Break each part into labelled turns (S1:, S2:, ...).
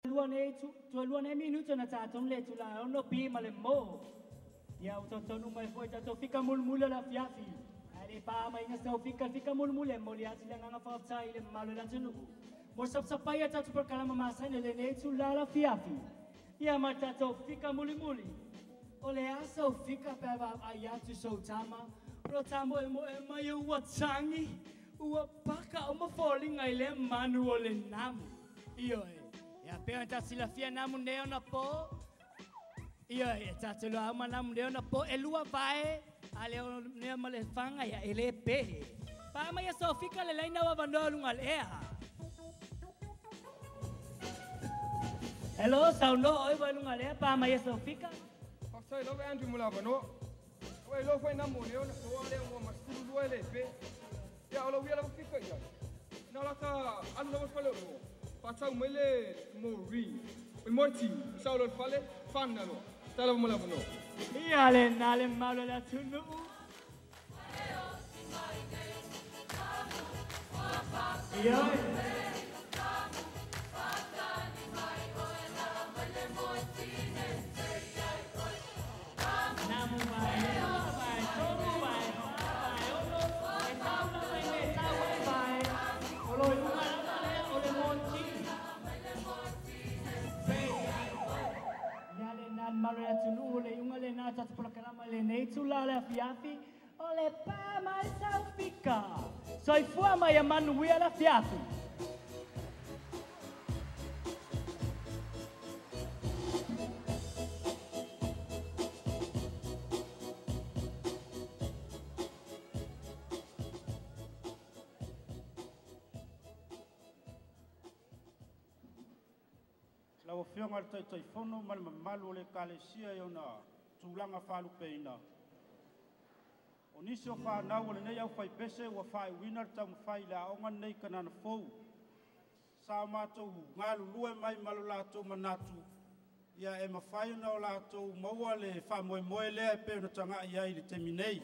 S1: luane minuto na tatong le tula ono pi male mo. Ya utotonu mai foi tato fica mulmula la fiafi. Ali pa mai nga sa fica mulmula mo liat sila nga fa sa ile malo la tunu. Mo sapsapay at tato per kala mamasa ne le tula la fiafi. Ya matato fica mulimuli. Ole asa fica pa ayatu so tama. Pro tamo mo mai watsangi. Ua paka uma falling ai le manu ole namu. Iyo ya pergunta sila fia namu neo na po. Iyo tatu lo ama namu neo na po elua vai ale neo male fanga ya ele pe. Pa ma ya sofika le laina wa bandolu ngal ea. Hello saulo oi ba ngal ea pa ma ya sofika.
S2: Pasai lo Andrew mula bano. Oi lo foi namu neo na po ale mo masulu lo ele pe. Ya Allah biar aku fikir ya. Nak lata anu nama sekali lo. Pasal mele mori, morti. Saulul fale fan nalo. Salam mula bano.
S1: Iya le nale malu la tunu. Iya. Namu baik. Maria tunu le yung ale na tat programa le nei tula la fiafi ole pa mai sa fica soi fua mai manu wi la fiafi
S3: Lau whionga le tai whono mali mamalu le kalesia i ona tūlanga whalu peina. O nisi o whanau le nei au whai pese ua whai wina le tau mwhai la onga nei kanana fou. Sa mātou ngā lulue mai malu lātou manatu. Ia e mawhai ona o lātou maua le wha moe moe lea e peo na tanga i ai le temi nei.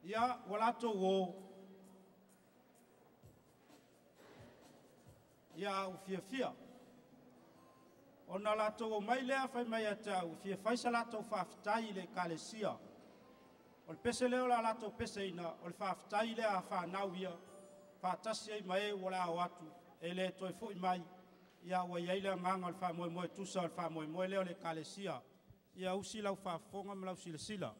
S3: Ia wa lātou o. Ia u fia fia. Ona lātou o mai lea whai mai atau, fia whaisa lātou whaafitai le kalesia. O le pese leo la lātou pese ina, o le whaafitai lea a whanau ia, whaatasi ai mai o la o atu, e le toi fo i mai, ia ua iaile nganga o le wha moe moe tusa o le wha moe moe leo le kalesia. Ia usi lau whaafonga ma lau sila sila.